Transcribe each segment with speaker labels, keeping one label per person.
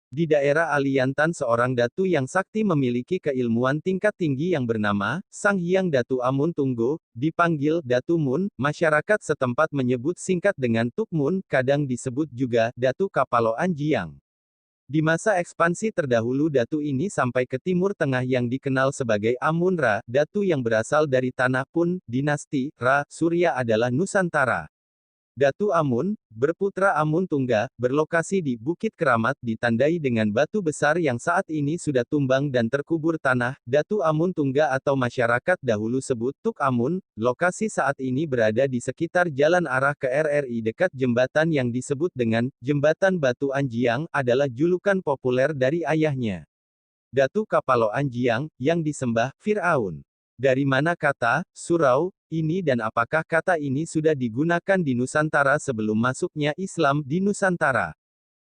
Speaker 1: Di daerah Aliantan seorang datu yang sakti memiliki keilmuan tingkat tinggi yang bernama, Sang Hyang Datu Amun Tunggo, dipanggil Datu Mun, masyarakat setempat menyebut singkat dengan Tuk Mun, kadang disebut juga Datu Kapalo Anjiang. Di masa ekspansi terdahulu datu ini sampai ke Timur Tengah yang dikenal sebagai Amun-Ra, datu yang berasal dari tanah Pun, dinasti Ra, Surya adalah Nusantara. Datu Amun, berputra Amun Tungga, berlokasi di Bukit Keramat ditandai dengan batu besar yang saat ini sudah tumbang dan terkubur tanah. Datu Amun Tungga atau masyarakat dahulu sebut Tuk Amun, lokasi saat ini berada di sekitar jalan arah ke RRI dekat jembatan yang disebut dengan Jembatan Batu Anjiang, adalah julukan populer dari ayahnya. Datu Kapalo Anjiang, yang disembah Fir'aun. Dari mana kata surau ini dan apakah kata ini sudah digunakan di Nusantara sebelum masuknya Islam di Nusantara?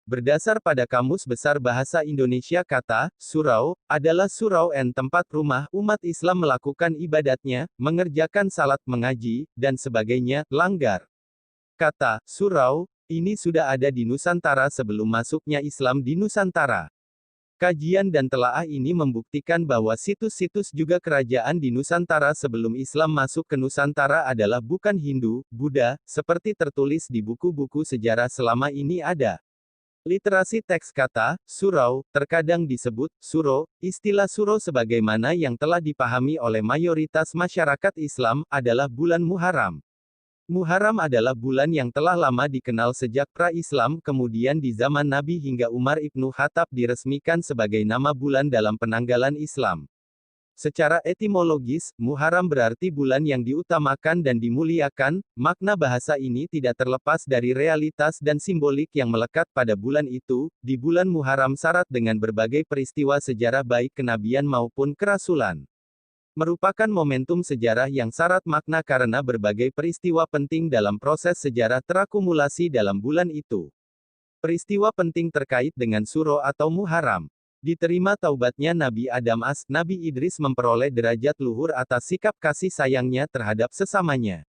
Speaker 1: Berdasar pada Kamus Besar Bahasa Indonesia kata surau adalah surau en tempat rumah umat Islam melakukan ibadatnya, mengerjakan salat, mengaji, dan sebagainya, langgar. Kata surau ini sudah ada di Nusantara sebelum masuknya Islam di Nusantara. Kajian dan telaah ini membuktikan bahwa situs-situs juga kerajaan di Nusantara sebelum Islam masuk ke Nusantara adalah bukan Hindu, Buddha, seperti tertulis di buku-buku sejarah selama ini ada. Literasi teks kata, surau, terkadang disebut, suro, istilah suro sebagaimana yang telah dipahami oleh mayoritas masyarakat Islam, adalah bulan Muharram. Muharram adalah bulan yang telah lama dikenal sejak pra-Islam, kemudian di zaman Nabi hingga Umar ibnu Khattab diresmikan sebagai nama bulan dalam penanggalan Islam. Secara etimologis, Muharram berarti bulan yang diutamakan dan dimuliakan. Makna bahasa ini tidak terlepas dari realitas dan simbolik yang melekat pada bulan itu. Di bulan Muharram syarat dengan berbagai peristiwa sejarah baik kenabian maupun kerasulan. Merupakan momentum sejarah yang syarat makna karena berbagai peristiwa penting dalam proses sejarah terakumulasi dalam bulan itu. Peristiwa penting terkait dengan Suro atau Muharram. Diterima taubatnya Nabi Adam Nabi Idris memperoleh derajat luhur atas sikap kasih sayangnya terhadap sesamanya.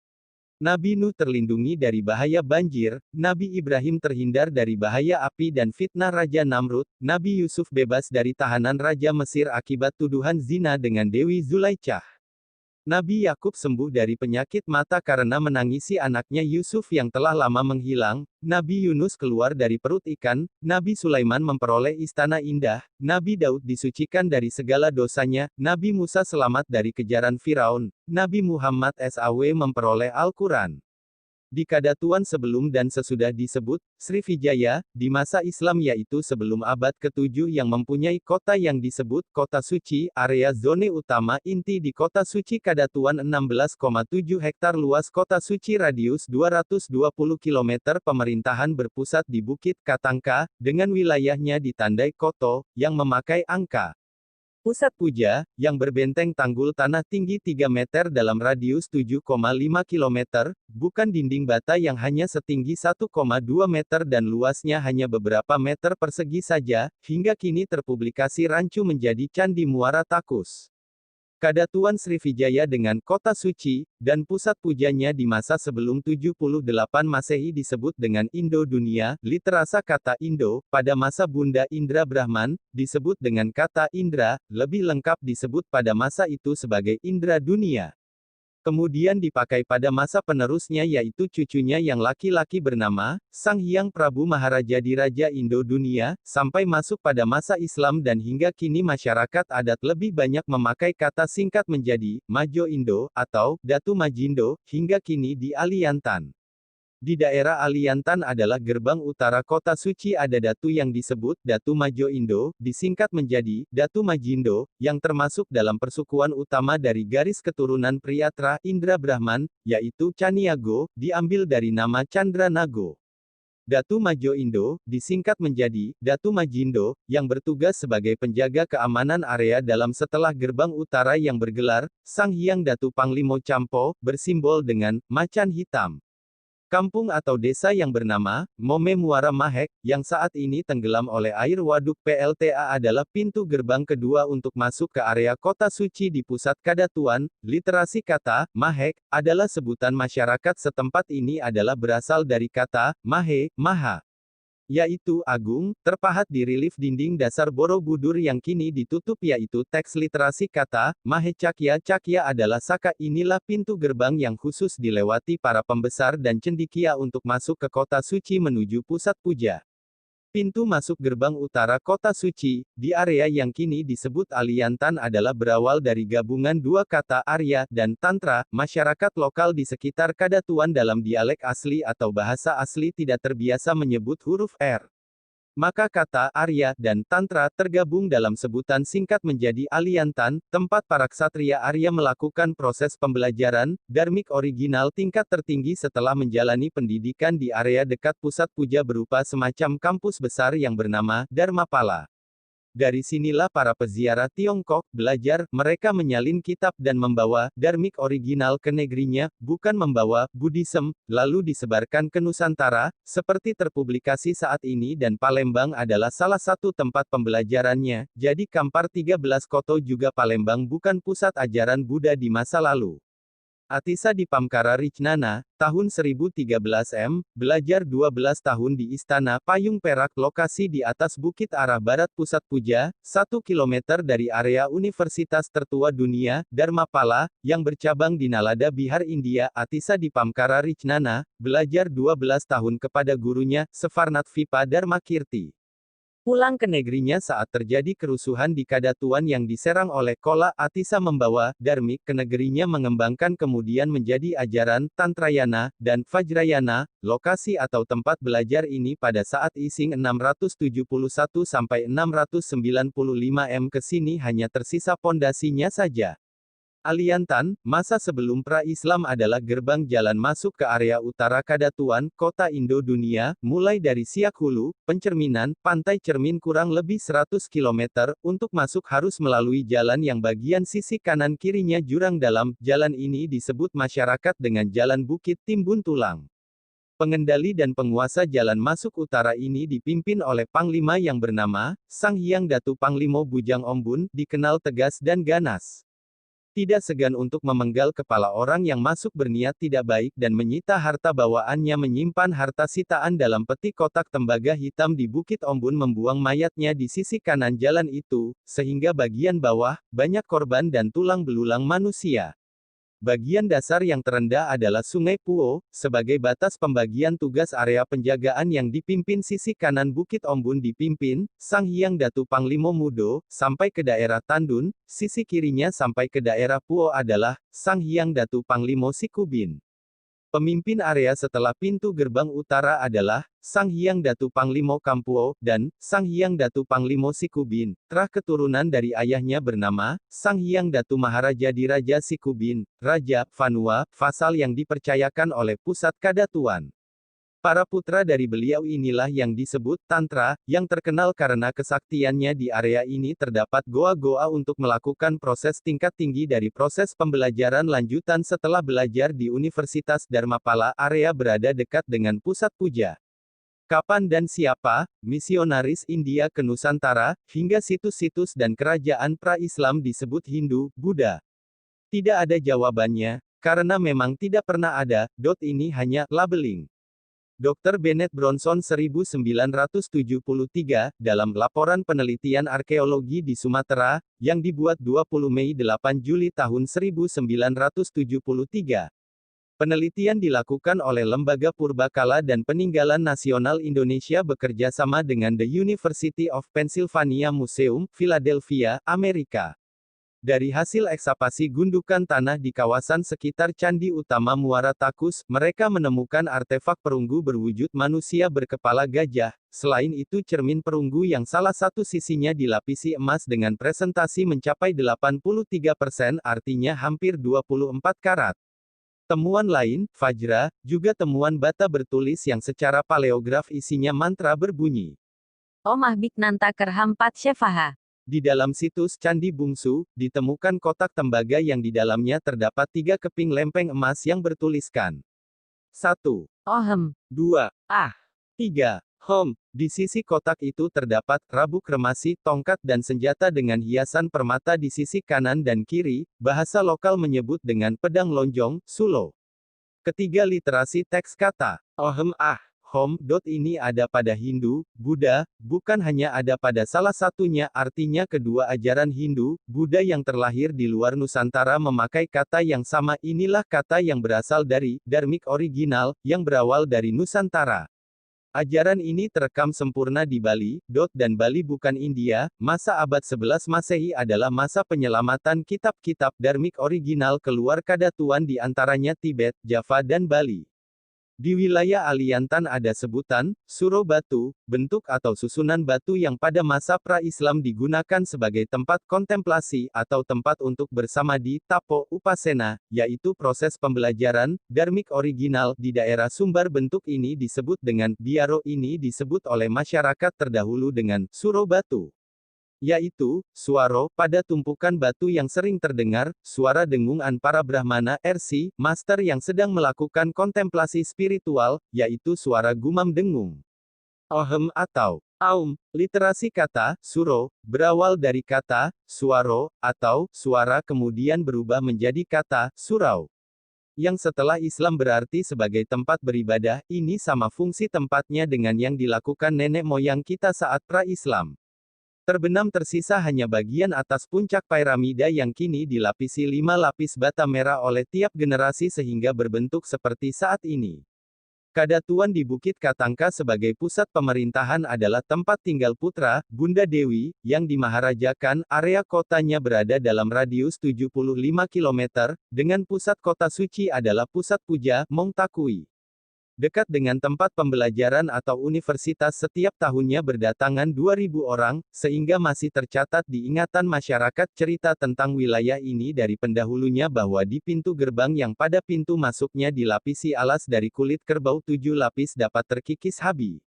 Speaker 1: Nabi Nuh terlindungi dari bahaya banjir, Nabi Ibrahim terhindar dari bahaya api dan fitnah Raja Namrud, Nabi Yusuf bebas dari tahanan Raja Mesir akibat tuduhan zina dengan Dewi Zulaijah. Nabi Yakub sembuh dari penyakit mata karena menangisi anaknya Yusuf yang telah lama menghilang, Nabi Yunus keluar dari perut ikan, Nabi Sulaiman memperoleh istana indah, Nabi Daud disucikan dari segala dosanya, Nabi Musa selamat dari kejaran Firaun, Nabi Muhammad SAW memperoleh Al-Quran. Di kadatuan sebelum dan sesudah disebut, Srivijaya, di masa Islam yaitu sebelum abad ke-7 yang mempunyai kota yang disebut Kota Suci, area zone utama inti di Kota Suci Kadatuan 16,7 hektar luas Kota Suci radius 220 km pemerintahan berpusat di Bukit Katangka, dengan wilayahnya ditandai Koto, yang memakai angka. Pusat puja, yang berbenteng tanggul tanah tinggi 3 meter dalam radius 7,5 km, bukan dinding bata yang hanya setinggi 1,2 meter dan luasnya hanya beberapa meter persegi saja, hingga kini terpublikasi rancu menjadi Candi Muara Takus. Kadatuan Srivijaya dengan kota suci, dan pusat pujanya di masa sebelum 78 Masehi disebut dengan Indo Dunia, literasa kata Indo, pada masa Bunda Indra Brahman, disebut dengan kata Indra, lebih lengkap disebut pada masa itu sebagai Indra Dunia. Kemudian dipakai pada masa penerusnya yaitu cucunya yang laki-laki bernama, Sang Hyang Prabu Maharaja di Raja Indo Dunia, sampai masuk pada masa Islam dan hingga kini masyarakat adat lebih banyak memakai kata singkat menjadi, Majo Indo, atau, Datu Majindo, hingga kini di Aliantan. Di daerah Aliantan adalah gerbang utara kota suci ada datu yang disebut Datu Majo Indo, disingkat menjadi Datu Majindo, yang termasuk dalam persukuan utama dari garis keturunan Priyatra Indra Brahman, yaitu Caniago, diambil dari nama Chandra Nago. Datu Majo Indo, disingkat menjadi Datu Majindo, yang bertugas sebagai penjaga keamanan area dalam setelah gerbang utara yang bergelar Sang Hyang Datu Panglimo Campo, bersimbol dengan macan hitam. Kampung atau desa yang bernama Mome Muara Mahek, yang saat ini tenggelam oleh air waduk PLTA adalah pintu gerbang kedua untuk masuk ke area kota suci di pusat Kadatuan. Literasi kata Mahek adalah sebutan masyarakat setempat ini adalah berasal dari kata Mahe, Maha. yaitu agung, terpahat di relief dinding dasar Borobudur yang kini ditutup yaitu teks literasi kata, Mahecakya. Cakya adalah saka. Inilah pintu gerbang yang khusus dilewati para pembesar dan cendekia untuk masuk ke kota suci menuju pusat puja. Pintu masuk gerbang utara kota suci, di area yang kini disebut Aliantan adalah berawal dari gabungan dua kata Arya dan Tantra. Masyarakat lokal di sekitar Kadatuan dalam dialek asli atau bahasa asli tidak terbiasa menyebut huruf R. Maka kata Arya dan Tantra tergabung dalam sebutan singkat menjadi Aliantan, tempat para ksatria Arya melakukan proses pembelajaran, dharmik original tingkat tertinggi setelah menjalani pendidikan di area dekat pusat puja berupa semacam kampus besar yang bernama Dharmapala. Dari sinilah para peziarah Tiongkok belajar, mereka menyalin kitab dan membawa dharmik original ke negerinya, bukan membawa Buddhism, lalu disebarkan ke Nusantara, seperti terpublikasi saat ini dan Palembang adalah salah satu tempat pembelajarannya, jadi Kampar 13 Koto juga Palembang bukan pusat ajaran Buddha di masa lalu. Atisa di Pamkara Ricnana, tahun 1013 M, belajar 12 tahun di Istana Payung Perak lokasi di atas bukit arah barat pusat puja, 1 km dari area universitas tertua dunia, Dharmapala, yang bercabang di Nalada Bihar India. Atisa di Pamkara Ricnana, belajar 12 tahun kepada gurunya, Sefarnat Vipa Dharmakirti. Pulang ke negerinya saat terjadi kerusuhan di Kadatuan yang diserang oleh Kola. Atisa membawa dharmik ke negerinya mengembangkan kemudian menjadi ajaran Tantrayana dan Vajrayana. Lokasi atau tempat belajar ini pada saat Ising 671 sampai 695 M ke sini hanya tersisa pondasinya saja. Aliantan, masa sebelum pra-Islam adalah gerbang jalan masuk ke area utara Kadatuan, kota Indo dunia, mulai dari Siak Hulu, pencerminan, pantai cermin kurang lebih 100 km, untuk masuk harus melalui jalan yang bagian sisi kanan kirinya jurang dalam. Jalan ini disebut masyarakat dengan Jalan Bukit Timbun Tulang. Pengendali dan penguasa jalan masuk utara ini dipimpin oleh Panglima yang bernama Sang Hyang Datu Panglimo Bujang Ombun, dikenal tegas dan ganas. Tidak segan untuk memenggal kepala orang yang masuk berniat tidak baik dan menyita harta bawaannya. Menyimpan harta sitaan dalam peti kotak tembaga hitam di Bukit Ombun, membuang mayatnya di sisi kanan jalan itu, sehingga bagian bawah, banyak korban dan tulang belulang manusia. Bagian dasar yang terendah adalah Sungai Puo, sebagai batas pembagian tugas area penjagaan yang dipimpin sisi kanan Bukit Ombun dipimpin Sang Hyang Datu Panglimo Mudo, sampai ke daerah Tandun, sisi kirinya sampai ke daerah Puo adalah Sang Hyang Datu Panglimo Sikubin. Pemimpin area setelah pintu gerbang utara adalah Sang Hyang Datu Panglimo Kampuo, dan Sang Hyang Datu Panglimo Sikubin, terah keturunan dari ayahnya bernama Sang Hyang Datu Maharaja Diraja Sikubin, Raja Vanua, Fasal yang dipercayakan oleh pusat Kadatuan. Para putra dari beliau inilah yang disebut Tantra, yang terkenal karena kesaktiannya. Di area ini terdapat goa-goa untuk melakukan proses tingkat tinggi dari proses pembelajaran lanjutan setelah belajar di Universitas Dharmapala. Area berada dekat dengan pusat puja. Kapan dan siapa misionaris India ke Nusantara, hingga situs-situs dan kerajaan pra-Islam disebut Hindu, Buddha? Tidak ada jawabannya, karena memang tidak pernah ada. Ini hanya labeling. Dr. Bennett Bronson 1973, dalam laporan penelitian arkeologi di Sumatera, yang dibuat 20 Mei 8 Juli tahun 1973. Penelitian dilakukan oleh Lembaga Purbakala dan Peninggalan Nasional Indonesia bekerja sama dengan The University of Pennsylvania Museum, Philadelphia, Amerika. Dari hasil eksapasi gundukan tanah di kawasan sekitar Candi Utama Muara Takus, mereka menemukan artefak perunggu berwujud manusia berkepala gajah. Selain itu cermin perunggu yang salah satu sisinya dilapisi emas dengan presentasi mencapai 83%, artinya hampir 24 karat. Temuan lain, Vajra, juga temuan bata bertulis yang secara paleograf isinya mantra berbunyi
Speaker 2: Omah Biknanta Kerhampat Shefaha.
Speaker 1: Di dalam situs Candi Bungsu, ditemukan kotak tembaga yang di dalamnya terdapat 3 keping lempeng emas yang bertuliskan 1.
Speaker 2: Ohem.
Speaker 1: 2. 3.
Speaker 2: Hom.
Speaker 1: Di sisi kotak itu terdapat rabuk remasi, tongkat dan senjata dengan hiasan permata di sisi kanan dan kiri, bahasa lokal menyebut dengan pedang lonjong, sulo. Ketiga literasi teks kata Ohem Ini ada pada Hindu, Buddha, bukan hanya ada pada salah satunya, artinya kedua ajaran Hindu, Buddha yang terlahir di luar Nusantara memakai kata yang sama. Inilah kata yang berasal dari dharmic original, yang berawal dari Nusantara. Ajaran ini terekam sempurna di Bali, dan Bali bukan India. Masa abad 11 Masehi adalah masa penyelamatan kitab-kitab dharmic original keluar Kadatuan di antaranya Tibet, Java dan Bali. Di wilayah Aliantan ada sebutan, suro batu, bentuk atau susunan batu yang pada masa pra-Islam digunakan sebagai tempat kontemplasi, atau tempat untuk bersamadhi, tapo, upasena, yaitu proses pembelajaran, dharmic original, di daerah Sumbar. Bentuk ini disebut dengan, biaro. Ini disebut oleh masyarakat terdahulu dengan, suro batu. Yaitu, suaro, pada tumpukan batu yang sering terdengar, suara dengungan para Brahmana, RC, master yang sedang melakukan kontemplasi spiritual, yaitu suara gumam dengung. Ohem atau aum. Literasi kata, suro, berawal dari kata, suaro, atau, suara kemudian berubah menjadi kata, surau. Yang setelah Islam berarti sebagai tempat beribadah, ini sama fungsi tempatnya dengan yang dilakukan nenek moyang kita saat pra-Islam. Terbenam tersisa hanya bagian atas puncak piramida yang kini dilapisi 5 lapis bata merah oleh tiap generasi sehingga berbentuk seperti saat ini. Kadatuan di Bukit Katangka sebagai pusat pemerintahan adalah tempat tinggal putra, Bunda Dewi, yang dimaharajakan. Area kotanya berada dalam radius 75 km, dengan pusat kota suci adalah pusat puja, Mong Takui. Dekat dengan tempat pembelajaran atau universitas setiap tahunnya berdatangan 2.000 orang, sehingga masih tercatat di ingatan masyarakat cerita tentang wilayah ini dari pendahulunya bahwa di pintu gerbang yang pada pintu masuknya dilapisi alas dari kulit kerbau 7 lapis dapat terkikis habis.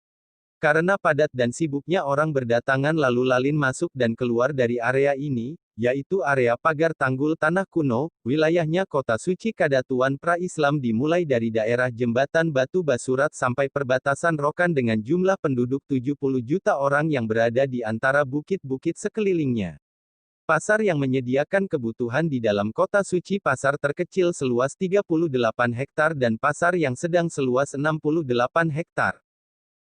Speaker 1: Karena padat dan sibuknya orang berdatangan lalu lalin masuk dan keluar dari area ini, yaitu area pagar Tanggul Tanah Kuno, wilayahnya kota suci Kadatuan pra-Islam dimulai dari daerah Jembatan Batu Basurat sampai perbatasan Rokan dengan jumlah penduduk 70 juta orang yang berada di antara bukit-bukit sekelilingnya. Pasar yang menyediakan kebutuhan di dalam kota suci, pasar terkecil seluas 38 hektar dan pasar yang sedang seluas 68 hektar.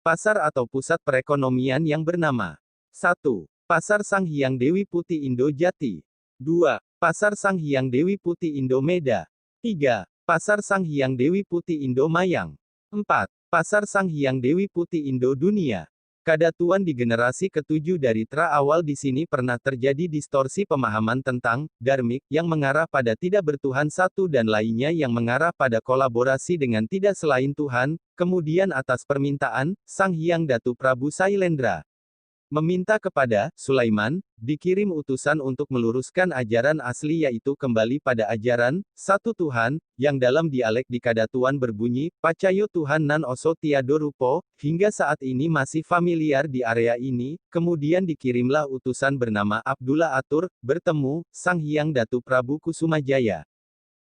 Speaker 1: Pasar atau pusat perekonomian yang bernama 1. Pasar Sang Hyang Dewi Putih Indo Jati. 2. Pasar Sang Hyang Dewi Putih Indo Meda. 3. Pasar Sang Hyang Dewi Putih Indo Mayang. 4. Pasar Sang Hyang Dewi Putih Indo Dunia. Kadatuan di generasi ke-7 dari Tra awal di sini pernah terjadi distorsi pemahaman tentang dharmic yang mengarah pada tidak bertuhan satu dan lainnya yang mengarah pada kolaborasi dengan tidak selain Tuhan. Kemudian atas permintaan Sang Hyang Datu Prabu Sailendra meminta kepada Sulaiman, dikirim utusan untuk meluruskan ajaran asli yaitu kembali pada ajaran satu Tuhan, yang dalam dialek di Kadatuan berbunyi, Pacayo Tuhan Nan Oso Tiado Rupo, hingga saat ini masih familiar di area ini. Kemudian dikirimlah utusan bernama Abdullah Atur, bertemu Sang Hyang Datu Prabu Kusumajaya.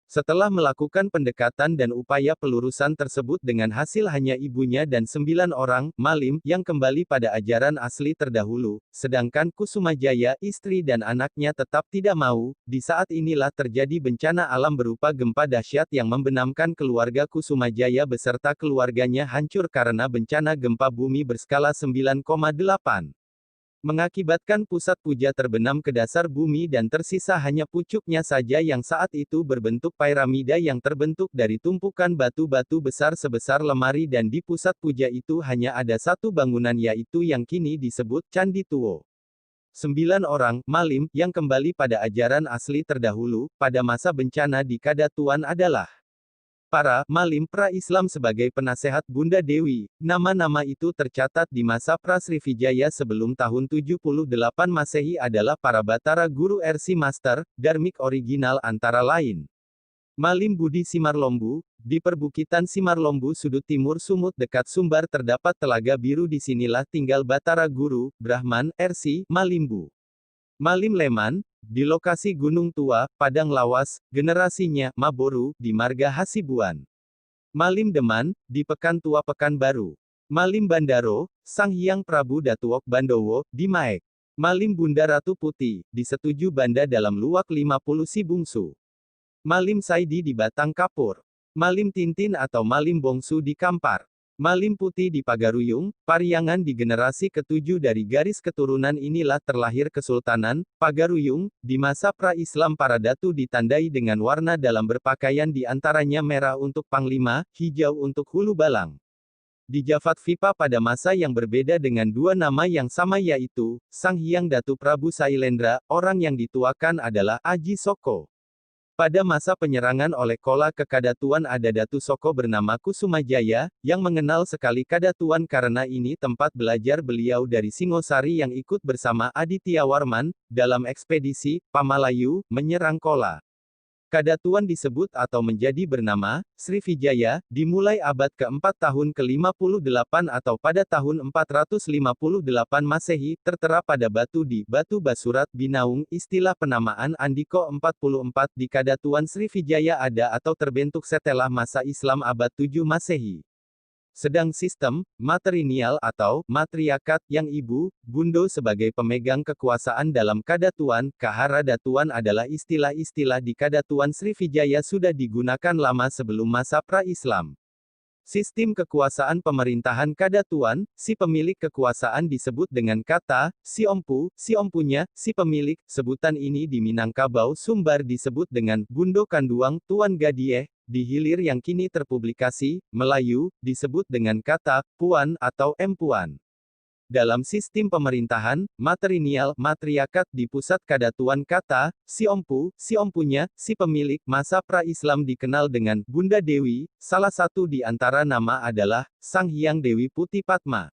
Speaker 1: Setelah melakukan pendekatan dan upaya pelurusan tersebut dengan hasil hanya ibunya dan 9 orang, Malim, yang kembali pada ajaran asli terdahulu, sedangkan Kusumajaya, istri dan anaknya tetap tidak mau. Di saat inilah terjadi bencana alam berupa gempa dahsyat yang membenamkan keluarga Kusumajaya beserta keluarganya hancur karena bencana gempa bumi berskala 9,8. Mengakibatkan pusat puja terbenam ke dasar bumi dan tersisa hanya pucuknya saja yang saat itu berbentuk piramida yang terbentuk dari tumpukan batu-batu besar sebesar lemari dan di pusat puja itu hanya ada satu bangunan yaitu yang kini disebut Candi Tuo. 9 orang, Malim, yang kembali pada ajaran asli terdahulu, pada masa bencana di Kadatuan adalah para Malim pra-Islam sebagai penasehat Bunda Dewi. Nama-nama itu tercatat di masa Prasrivijaya sebelum tahun 78 Masehi adalah para Batara Guru RC Master, dharmic original antara lain. Malim Budi Simarlombu, di perbukitan Simarlombu sudut timur Sumut dekat Sumbar terdapat telaga biru, disinilah tinggal Batara Guru, Brahman, RC, Malimbu. Malim Leman, di lokasi Gunung Tua, Padang Lawas, generasinya, Maboru, di Marga Hasibuan. Malim Deman, di Pekan Tua Pekanbaru. Malim Bandaro, Sang Hyang Prabu Datuok Bandowo, di Maek. Malim Bunda Ratu Putih, di Setuju Banda dalam Luwak 50 Si Bungsu. Malim Saidi di Batang Kapur. Malim Tintin atau Malim Bongsu di Kampar. Malim Putih di Pagaruyung, Pariangan di generasi ketujuh dari garis keturunan inilah terlahir Kesultanan Pagaruyung. Di masa pra-Islam para datu ditandai dengan warna dalam berpakaian di antaranya merah untuk Panglima, hijau untuk Hulu Balang. Di Jafat Vipa pada masa yang berbeda dengan dua nama yang sama yaitu, Sang Hyang Datu Prabu Sailendra, orang yang dituakan adalah Aji Soko. Pada masa penyerangan oleh Kola ke Kadatuan ada Datu Soko bernama Kusumajaya, yang mengenal sekali Kadatuan karena ini tempat belajar beliau dari Singosari yang ikut bersama Aditya Warman, dalam ekspedisi, Pamalayu, menyerang Kola. Kadatuan disebut atau menjadi bernama, Srivijaya, dimulai abad ke-4 tahun ke-58 atau pada tahun 458 Masehi, tertera pada batu di Batu Basurat Binaung. Istilah penamaan Andiko 44 di Kadatuan Srivijaya ada atau terbentuk setelah masa Islam abad 7 Masehi. Sedang sistem matrilineal atau matriarkat yang ibu, bundo sebagai pemegang kekuasaan dalam Kadatuan, Kahara Datuan adalah istilah-istilah di Kadatuan Srivijaya sudah digunakan lama sebelum masa pra-Islam. Sistem kekuasaan pemerintahan Kadatuan, si pemilik kekuasaan disebut dengan kata, si ompunya, si pemilik. Sebutan ini di Minangkabau Sumbar disebut dengan Bundo Kanduang, Tuan Gadieh. Di hilir yang kini terpublikasi, Melayu, disebut dengan kata, puan atau empuan. Dalam sistem pemerintahan, matrilineal, matriarkat di pusat Kadatuan kata, si ompunya, si pemilik. Masa pra-Islam dikenal dengan Bunda Dewi, salah satu di antara nama adalah, Sang Hyang Dewi Putih Padma.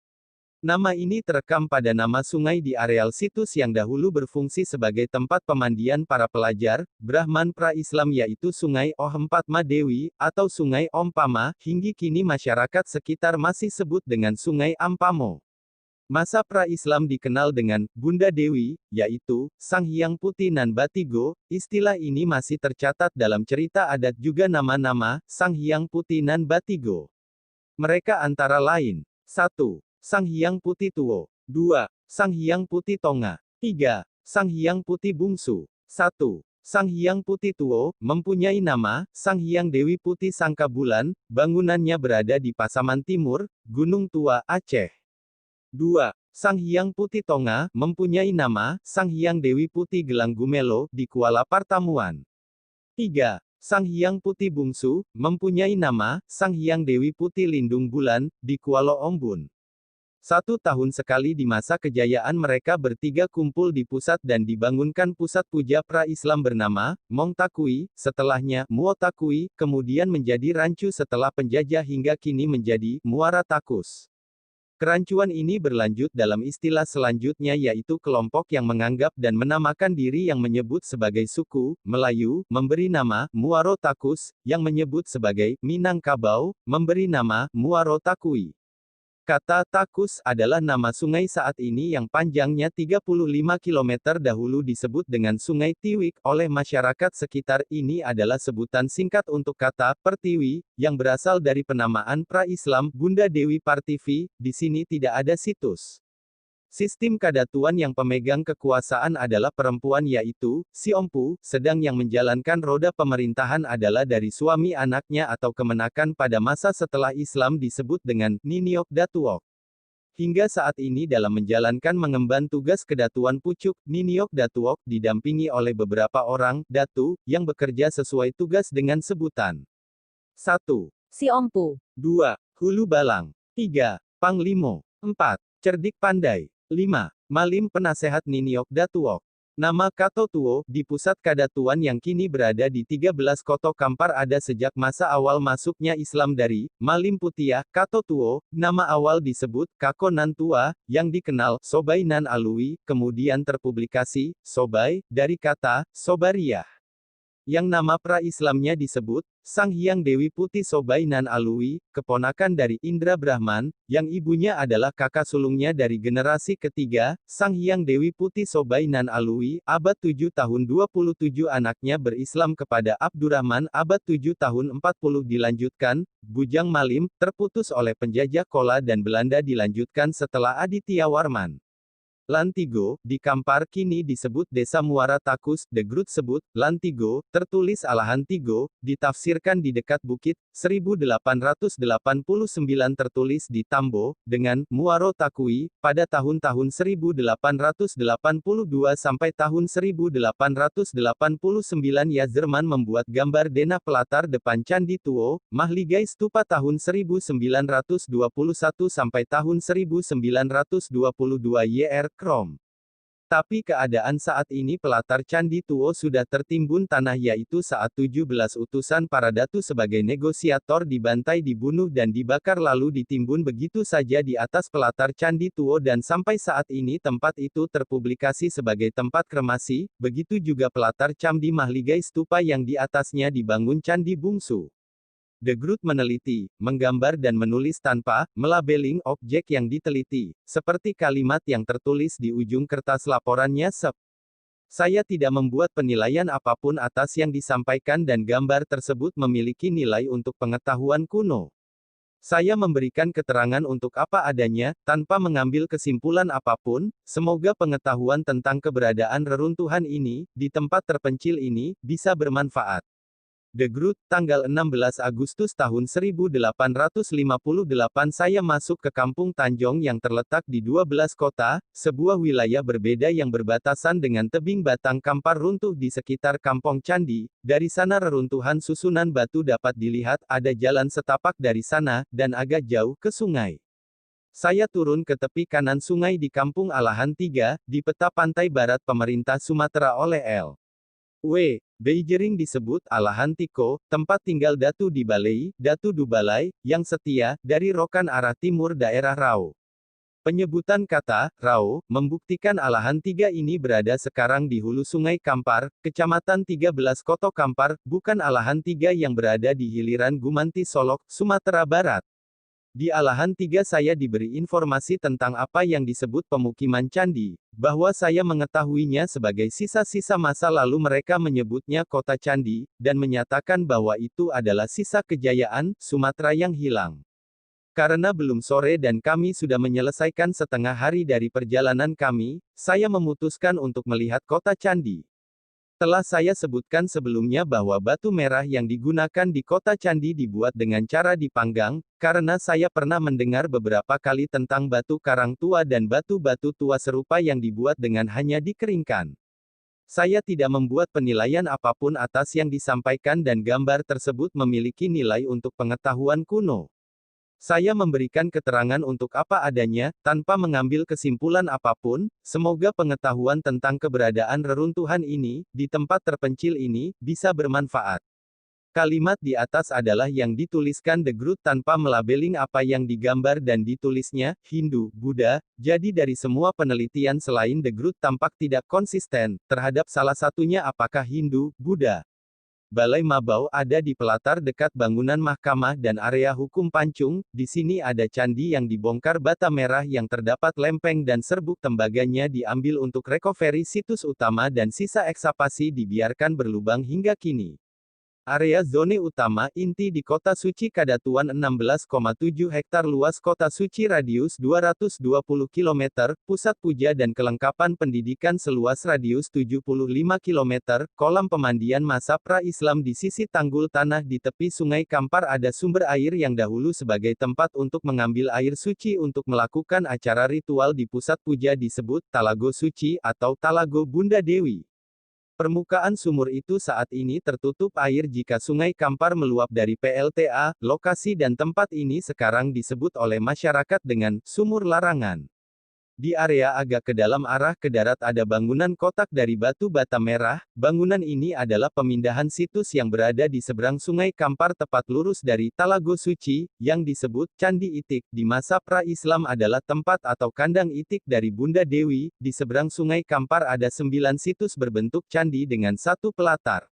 Speaker 1: Nama ini terekam pada nama sungai di areal situs yang dahulu berfungsi sebagai tempat pemandian para pelajar, Brahman pra-Islam yaitu Sungai Ohem Padma Dewi, atau Sungai Ompama, hingga kini masyarakat sekitar masih sebut dengan Sungai Ampamo. Masa pra-Islam dikenal dengan Bunda Dewi, yaitu Sang Hyang Putih Nan Batigo. Istilah ini masih tercatat dalam cerita adat juga nama-nama Sang Hyang Putih Nan Batigo. Mereka antara lain: 1. Sang Hyang Putih Tuo. 2. Sang Hyang Putih Tonga. 3. Sang Hyang Putih Bungsu. 1. Sang Hyang Putih Tuo, mempunyai nama, Sang Hyang Dewi Putih Sangka Bulan, bangunannya berada di Pasaman Timur, Gunung Tua, Aceh. 2. Sang Hyang Putih Tonga, mempunyai nama, Sang Hyang Dewi Putih Gelang Gumelo, di Kuala Partamuan. 3. Sang Hyang Putih Bungsu, mempunyai nama, Sang Hyang Dewi Putih Lindung Bulan, di Kuala Ombun. 1 tahun sekali di masa kejayaan mereka bertiga kumpul di pusat dan dibangunkan pusat puja pra-Islam bernama, Mongtakui, setelahnya, Muotakui, kemudian menjadi rancu setelah penjajah hingga kini menjadi, Muara Takus. Kerancuan ini berlanjut dalam istilah selanjutnya yaitu kelompok yang menganggap dan menamakan diri yang menyebut sebagai suku, Melayu, memberi nama, Muaro Takus, yang menyebut sebagai, Minangkabau, memberi nama, Muaro Takui. Kata Takus adalah nama sungai saat ini yang panjangnya 35 km dahulu disebut dengan Sungai Tiwik oleh masyarakat sekitar. Ini adalah sebutan singkat untuk kata Pertiwi, yang berasal dari penamaan pra-Islam Bunda Dewi Partivi. Di sini tidak ada situs. Sistem Kadatuan yang pemegang kekuasaan adalah perempuan yaitu, si ompu, sedang yang menjalankan roda pemerintahan adalah dari suami anaknya atau kemenakan pada masa setelah Islam disebut dengan, Niniok Datuok. Hingga saat ini dalam menjalankan mengemban tugas Kedatuan Pucuk, Niniok Datuok didampingi oleh beberapa orang, Datu, yang bekerja sesuai tugas dengan sebutan. 1.
Speaker 2: Si Ompu.
Speaker 1: 2. Hulu Balang. 3. Panglimo. 4. Cerdik Pandai. 5. Malim Penasehat Niniok Datuok. Nama Kato Tuo, di pusat Kadatuan yang kini berada di 13 Koto Kampar ada sejak masa awal masuknya Islam dari, Malim Putiah, Kato Tuo, nama awal disebut, Kako Nan Tua, yang dikenal, Sobai Nan Alui, kemudian terpublikasi, Sobai, dari kata, Sobariah. Yang nama pra-Islamnya disebut, Sang Hyang Dewi Putih Sobai Nan Alui, keponakan dari Indra Brahman, yang ibunya adalah kakak sulungnya dari generasi ketiga, Sang Hyang Dewi Putih Sobai Nan Alui, abad 7 tahun 27 anaknya berislam kepada Abdurrahman, abad 7 tahun 40 dilanjutkan, Bujang Malim, terputus oleh penjajah Kola dan Belanda dilanjutkan setelah Aditya Warman. Lantigo, di Kampar kini disebut Desa Muara Takus, The Grut sebut, Lantigo, tertulis Alahan Tigo, ditafsirkan di dekat bukit, 1889 tertulis di Tambo, dengan, Muaro Takui, pada tahun-tahun 1882 sampai tahun 1889 Yazerman membuat gambar denah pelatar depan Candi Tuo, Mahligai Stupa tahun 1921 sampai tahun 1922 YR Krom. Tapi keadaan saat ini pelatar Candi Tuo sudah tertimbun tanah yaitu saat 17 utusan para datu sebagai negosiator dibantai dibunuh dan dibakar lalu ditimbun begitu saja di atas pelatar Candi Tuo dan sampai saat ini tempat itu terpublikasi sebagai tempat kremasi, begitu juga pelatar Candi Mahligai Stupa yang di atasnya dibangun Candi Bungsu. The Grut meneliti, menggambar dan menulis tanpa melabeling objek yang diteliti, seperti kalimat yang tertulis di ujung kertas laporannya. Saya tidak membuat penilaian apapun atas yang disampaikan dan gambar tersebut memiliki nilai untuk pengetahuan kuno. Saya memberikan keterangan untuk apa adanya, tanpa mengambil kesimpulan apapun. Semoga pengetahuan tentang keberadaan reruntuhan ini, di tempat terpencil ini, bisa bermanfaat. The Grut, tanggal 16 Agustus tahun 1858 saya masuk ke Kampung Tanjong yang terletak di 12 kota, sebuah wilayah berbeda yang berbatasan dengan tebing batang Kampar runtuh di sekitar Kampong Candi. Dari sana reruntuhan susunan batu dapat dilihat, ada jalan setapak dari sana, dan agak jauh ke sungai. Saya turun ke tepi kanan sungai di Kampung Alahan 3, di peta pantai barat pemerintah Sumatera oleh L. W. Beijering disebut Alahan Tiko, tempat tinggal Datu di Balai, Datu Dubalai, yang setia, dari Rokan arah timur daerah Rao. Penyebutan kata, Rao, membuktikan Alahan 3 ini berada sekarang di hulu sungai Kampar, kecamatan 13 Koto Kampar, bukan Alahan 3 yang berada di hiliran Gumanti Solok, Sumatera Barat. Di Alahan 3 saya diberi informasi tentang apa yang disebut pemukiman candi, bahwa saya mengetahuinya sebagai sisa-sisa masa lalu mereka menyebutnya kota candi, dan menyatakan bahwa itu adalah sisa kejayaan, Sumatera yang hilang. Karena belum sore dan kami sudah menyelesaikan setengah hari dari perjalanan kami, saya memutuskan untuk melihat kota candi. Telah saya sebutkan sebelumnya bahwa batu merah yang digunakan di kota candi dibuat dengan cara dipanggang, karena saya pernah mendengar beberapa kali tentang batu karang tua dan batu-batu tua serupa yang dibuat dengan hanya dikeringkan. Saya tidak membuat penilaian apapun atas yang disampaikan dan gambar tersebut memiliki nilai untuk pengetahuan kuno. Saya memberikan keterangan untuk apa adanya, tanpa mengambil kesimpulan apapun. Semoga pengetahuan tentang keberadaan reruntuhan ini, di tempat terpencil ini, bisa bermanfaat. Kalimat di atas adalah yang dituliskan The Grut tanpa melabeling apa yang digambar dan ditulisnya, Hindu, Buddha, jadi dari semua penelitian selain The Grut tampak tidak konsisten, terhadap salah satunya apakah Hindu, Buddha. Balai Mabau ada di pelatar dekat bangunan mahkamah dan area hukum Pancung. Di sini ada candi yang dibongkar bata merah yang terdapat lempeng dan serbuk tembaganya diambil untuk recovery situs utama dan sisa eksavasi dibiarkan berlubang hingga kini. Area zone utama inti di Kota Suci Kadatuan 16,7 hektar luas Kota Suci radius 220 km, pusat puja dan kelengkapan pendidikan seluas radius 75 km, kolam pemandian masa pra-Islam di sisi tanggul tanah di tepi sungai Kampar ada sumber air yang dahulu sebagai tempat untuk mengambil air suci untuk melakukan acara ritual di pusat puja disebut Talago Suci atau Talago Bunda Dewi. Permukaan sumur itu saat ini tertutup air jika sungai Kampar meluap dari PLTA, lokasi dan tempat ini sekarang disebut oleh masyarakat dengan sumur larangan. Di area agak ke dalam arah ke darat ada bangunan kotak dari batu bata merah. Bangunan ini adalah pemindahan situs yang berada di seberang sungai Kampar tepat lurus dari Talago Suci, yang disebut Candi Itik. Di masa pra-Islam adalah tempat atau kandang itik dari Bunda Dewi. Di seberang sungai Kampar ada 9 situs berbentuk candi dengan satu pelatar.